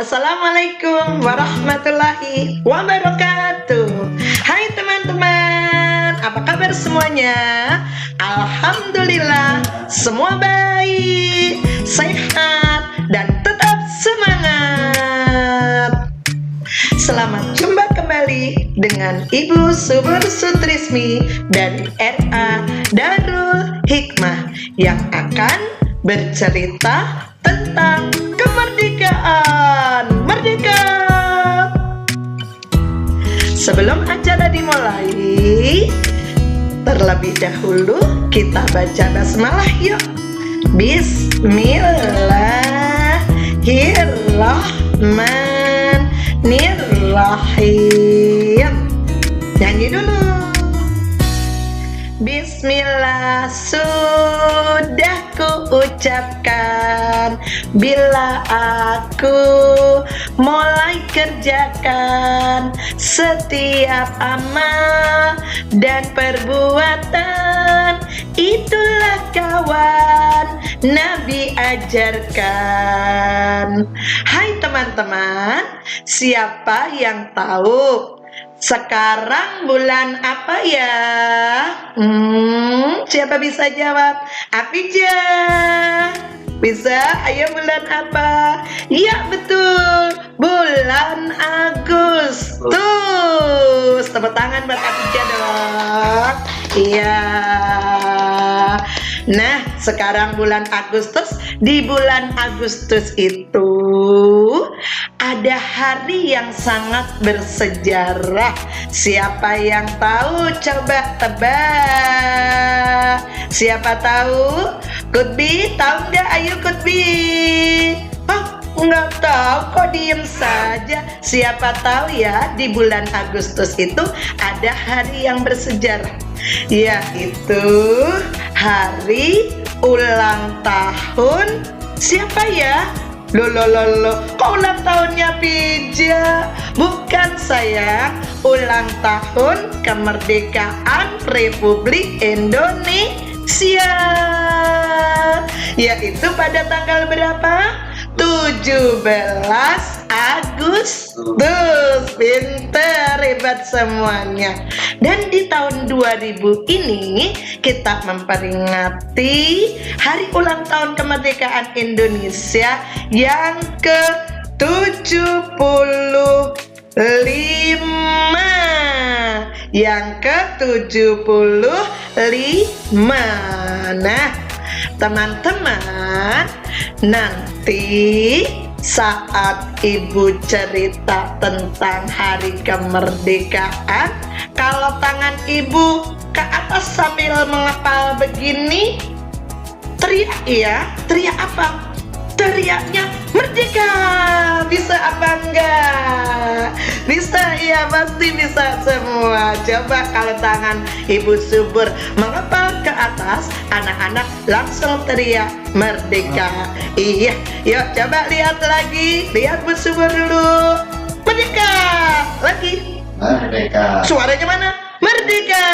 Assalamualaikum warahmatullahi wabarakatuh. Hai teman-teman, apa kabar semuanya? Alhamdulillah, semua baik, sehat, dan tetap semangat. Selamat jumpa kembali dengan Ibu Subur Sutrismi dari RA Darul Hikmah yang akan bercerita tentang kemerdekaan. Merdeka! Sebelum acara dimulai, terlebih dahulu kita baca basmalah yuk. Bismillahirrahmanirrahim. Nyanyi dulu. Bismillah sudah kuucapkan bila aku mulai kerjakan setiap amal dan perbuatan, itulah kawan Nabi ajarkan. Hai teman-teman, siapa yang tahu sekarang bulan apa ya? Siapa bisa jawab? Apija? Bisa? Ayo, bulan apa? Iya betul, bulan Agustus. Tepuk tangan buat Apija dong. Iya. Nah, sekarang bulan Agustus. Di bulan Agustus itu ada hari yang sangat bersejarah. Siapa yang tahu? Coba tebak. Siapa tahu? Kutbi, tahu nggak? Ayo Kutbi. Nggak tahu, kok diem saja. Siapa tahu ya, di bulan Agustus itu ada hari yang bersejarah, yaitu hari ulang tahun siapa ya? Loh, kok ulang tahunnya Pija? Bukan sayang, ulang tahun kemerdekaan Republik Indonesia, yaitu pada tanggal berapa? 17 Agustus. Pinter, hebat semuanya. Dan di tahun 2000 ini kita memperingati hari ulang tahun kemerdekaan Indonesia yang ke-75. Yang ke-75. Nah, teman-teman, nanti saat Ibu cerita tentang hari kemerdekaan, kalau tangan Ibu ke atas sambil mengepal begini, teriak ya. Teriak apa? Teriaknya merdeka. Bisa apa enggak? Bisa, iya pasti bisa semua. Coba kalau tangan Ibu Subur mengepal ke atas, anak-anak langsung teriak merdeka. Iya, yuk coba lihat lagi. Lihat Bu Subur dulu. Merdeka. Lagi. Merdeka. Suaranya mana? Merdeka.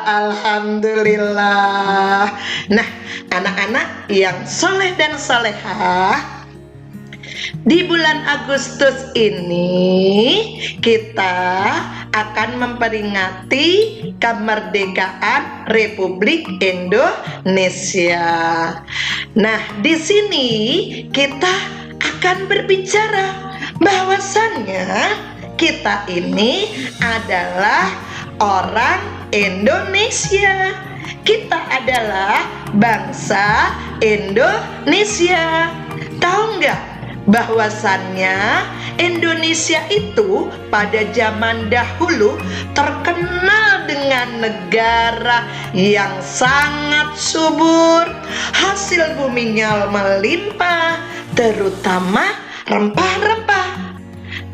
Alhamdulillah. Nah, anak-anak yang soleh dan solehah, di bulan Agustus ini kita akan memperingati kemerdekaan Republik Indonesia. Nah, di sini kita akan berbicara bahwasannya kita ini adalah orang Indonesia. Kita adalah bangsa Indonesia. Tahu nggak bahwasannya Indonesia itu pada zaman dahulu terkenal dengan negara yang sangat subur, hasil buminya melimpah, terutama rempah-rempah.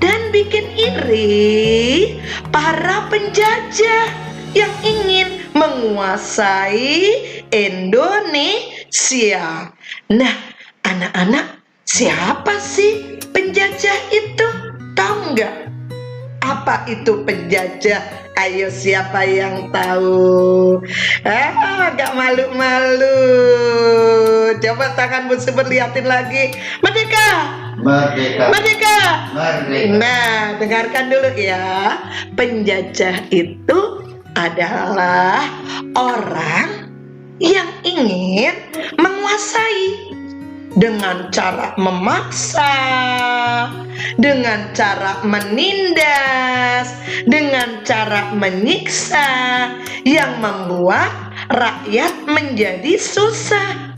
Dan bikin iri para penjajah yang ingin menguasai Indonesia. Nah, anak-anak, siapa sih penjajah itu? Tahu nggak? Apa itu penjajah? Ayo, siapa yang tahu? Gak malu-malu. Coba tangan Bu Subur liatin lagi. Merdeka. Merdeka. Merdeka. Merdeka. Nah, dengarkan dulu ya. Penjajah itu adalah orang yang ingin menguasai dengan cara memaksa, dengan cara menindas, dengan cara menyiksa yang membuat rakyat menjadi susah.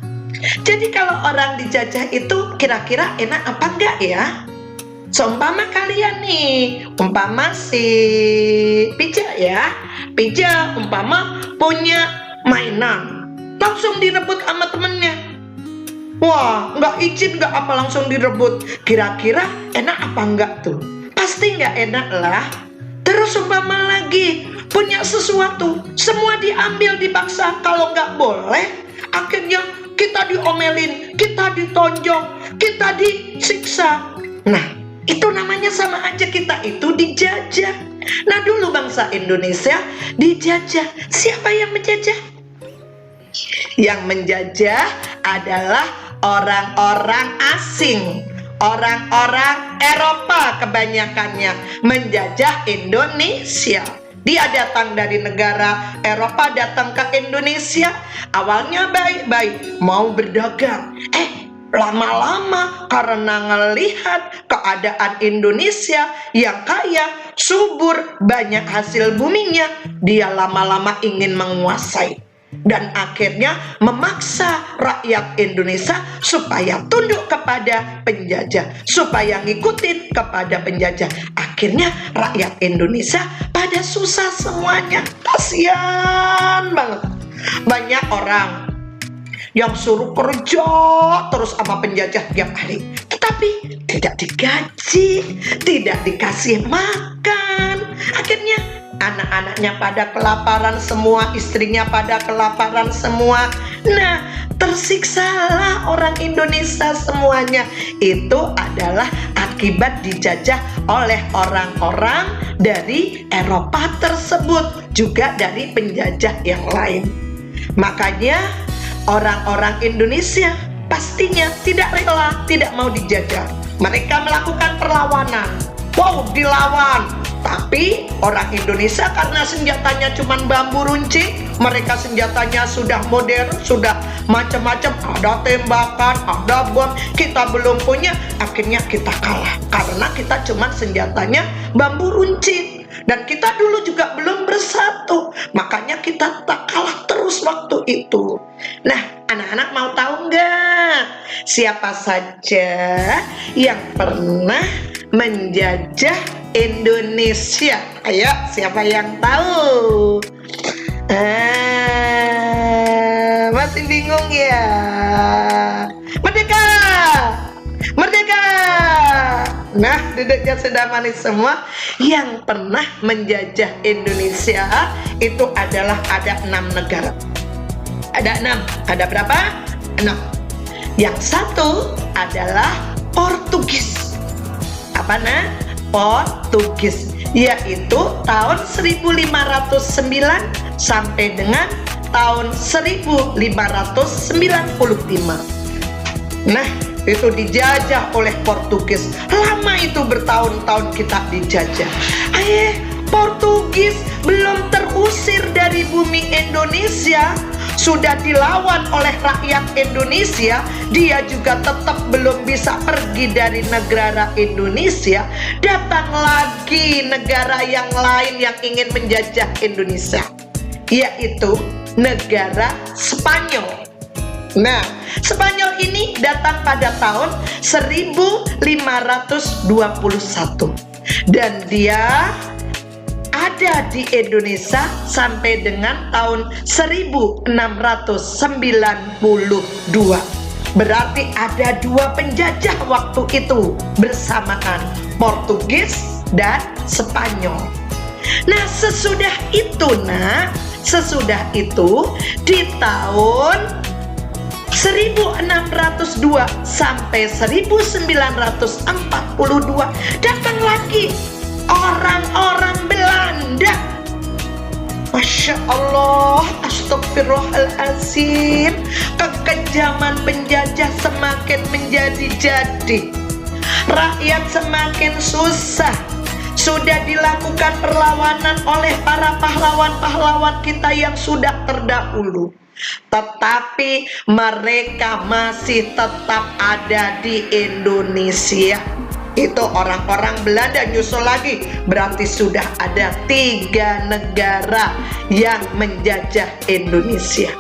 Jadi kalau orang dijajah itu kira-kira enak apa enggak ya? Seumpama kalian nih, umpama si Pija ya, Pija umpama punya mainan, langsung direbut sama temennya. Wah, nggak izin nggak apa langsung direbut. Kira-kira enak apa enggak tuh? Pasti nggak enak lah. Terus umpama lagi punya sesuatu, semua diambil dipaksa. Kalau nggak boleh, akhirnya kita diomelin, kita ditonjok, kita disiksa. Nah, itu namanya sama aja kita itu dijajah. Nah, dulu bangsa Indonesia dijajah. Siapa yang menjajah? Yang menjajah adalah orang-orang asing, orang-orang Eropa kebanyakannya menjajah Indonesia. Dia datang dari negara Eropa datang ke Indonesia, awalnya baik-baik, mau berdagang. Lama-lama karena ngelihat keadaan Indonesia yang kaya, subur, banyak hasil buminya, dia lama-lama ingin menguasai. Dan akhirnya memaksa rakyat Indonesia supaya tunduk kepada penjajah, supaya ngikutin kepada penjajah. Akhirnya rakyat Indonesia pada susah semuanya. Kasian banget. Banyak orang yang suruh kerja terus sama penjajah tiap hari, tetapi tidak digaji, tidak dikasih makan. Akhirnya anak-anaknya pada kelaparan semua, istrinya pada kelaparan semua. Nah, tersiksalah orang Indonesia semuanya. Itu adalah akibat dijajah oleh orang-orang dari Eropa tersebut, juga dari penjajah yang lain. Makanya orang-orang Indonesia pastinya tidak rela, tidak mau dijajah. Mereka melakukan perlawanan. Wow, dilawan. Tapi orang Indonesia karena senjatanya cuma bambu runcing, mereka senjatanya sudah modern, sudah macam-macam, ada tembakan, ada bom, kita belum punya, akhirnya kita kalah karena kita cuma senjatanya bambu runcing. Dan kita dulu juga belum bersatu, makanya kita tak kalah terus waktu itu. Nah, anak-anak mau tahu nggak siapa saja yang pernah menjajah Indonesia? Ayo, siapa yang tahu? Masih bingung ya? Merdeka! Merdeka! Nah, duduknya sudah manis semua. Yang pernah menjajah Indonesia itu adalah ada 6 negara. Ada 6. Ada berapa? 6. Yang satu adalah Portugis. Apa nah? Portugis, yaitu tahun 1509 sampai dengan tahun 1595. Nah, itu dijajah oleh Portugis. Lama itu, bertahun-tahun kita dijajah. Portugis belum terusir dari bumi Indonesia, sudah dilawan oleh rakyat Indonesia, dia juga tetap belum bisa pergi dari negara Indonesia. Datang lagi negara yang lain yang ingin menjajah Indonesia, yaitu negara Spanyol. Nah, Spanyol ini datang pada tahun 1521 dan dia ada di Indonesia sampai dengan tahun 1692. Berarti ada 2 penjajah waktu itu bersamaan, Portugis dan Spanyol. Nah, sesudah itu di tahun 1602 sampai 1942 datang lagi orang-orang Belanda. Masya Allah, astagfirullahaladzim, kekejaman penjajah semakin menjadi-jadi. rakyat semakin susah. Sudah dilakukan perlawanan oleh para pahlawan-pahlawan kita yang sudah terdahulu, tetapi mereka masih tetap ada di Indonesia. Itu orang-orang Belanda nyusul lagi, berarti sudah ada 3 negara yang menjajah Indonesia.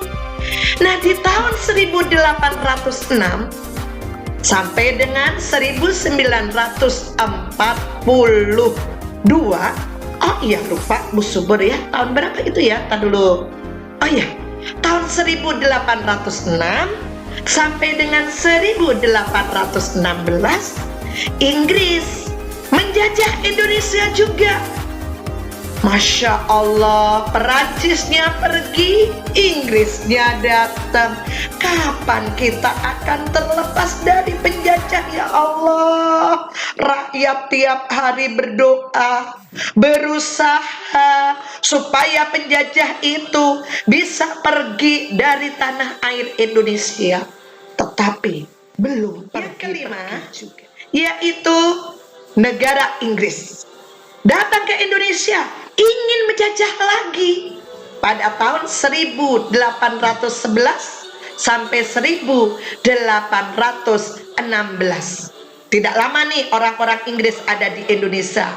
Nah, di tahun 1806 sampai dengan 1942, oh iya lupa Bu Subur ya, tahun berapa itu ya? Tadi dulu. Oh iya, tahun 1806 sampai dengan 1816 Inggris menjajah Indonesia juga. Masya Allah, Perancisnya pergi, Inggrisnya datang. Kapan kita akan terlepas dari penjajah ya Allah? Rakyat tiap hari berdoa, berusaha supaya penjajah itu bisa pergi dari tanah air Indonesia, tetapi belum pergi. Yang kelima juga, yaitu negara Inggris datang ke Indonesia, ingin menjajah lagi pada tahun 1811 sampai 1816. Tidak lama nih orang-orang Inggris ada di Indonesia,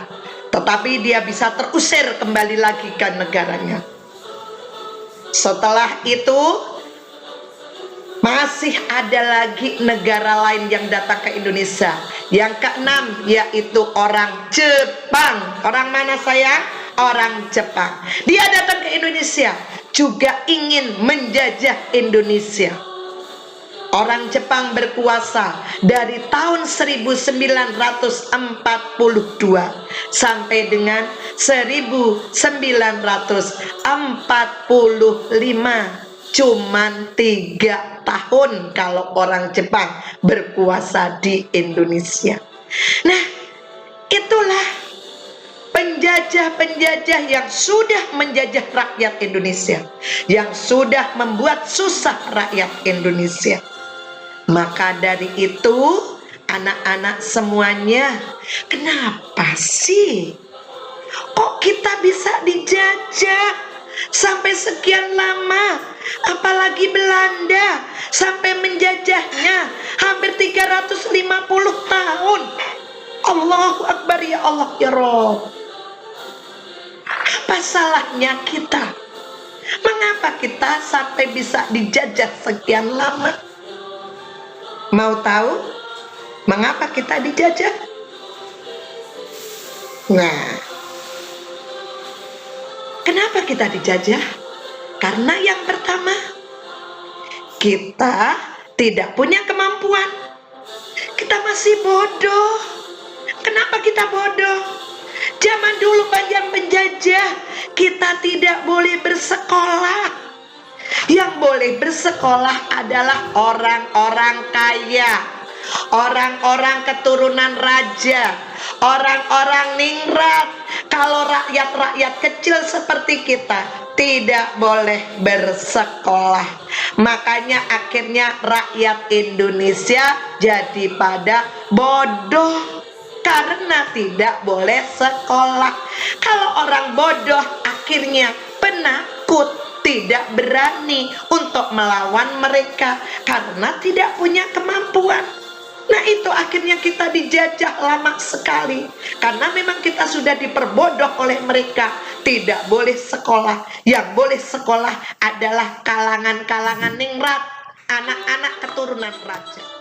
tetapi dia bisa terusir kembali lagi ke negaranya. Setelah itu masih ada lagi negara lain yang datang ke Indonesia. Yang keenam yaitu orang Jepang. Orang mana sayang? Orang Jepang. Dia datang ke Indonesia, juga ingin menjajah Indonesia. Orang Jepang berkuasa dari tahun 1942 sampai dengan 1945. Cuman 3 tahun kalau orang Jepang berkuasa di Indonesia. Nah, itulah penjajah-penjajah yang sudah menjajah rakyat Indonesia, yang sudah membuat susah rakyat Indonesia. Maka dari itu, anak-anak semuanya, kenapa sih kok kita bisa dijajah sampai sekian lama? Apalagi Belanda sampai menjajahnya hampir 350 tahun. Allahu Akbar, ya Allah ya Rabb. Apa salahnya kita? Mengapa kita sampai bisa dijajah sekian lama? Mau tahu mengapa kita dijajah? Nah, kenapa kita dijajah? Karena yang pertama, kita tidak punya kemampuan. Kita masih bodoh. Kenapa kita bodoh? Zaman dulu banyak penjajah, kita tidak boleh bersekolah. Yang boleh bersekolah adalah orang-orang kaya, orang-orang keturunan raja, orang-orang ningrat. Kalau rakyat-rakyat kecil seperti kita tidak boleh bersekolah. Makanya akhirnya rakyat Indonesia jadi pada bodoh karena tidak boleh sekolah. Kalau orang bodoh akhirnya penakut, tidak berani untuk melawan mereka karena tidak punya kemampuan. Nah, itu akhirnya kita dijajah lama sekali karena memang kita sudah diperbodoh oleh mereka. Tidak boleh sekolah. Yang boleh sekolah adalah kalangan-kalangan ningrat, anak-anak keturunan raja.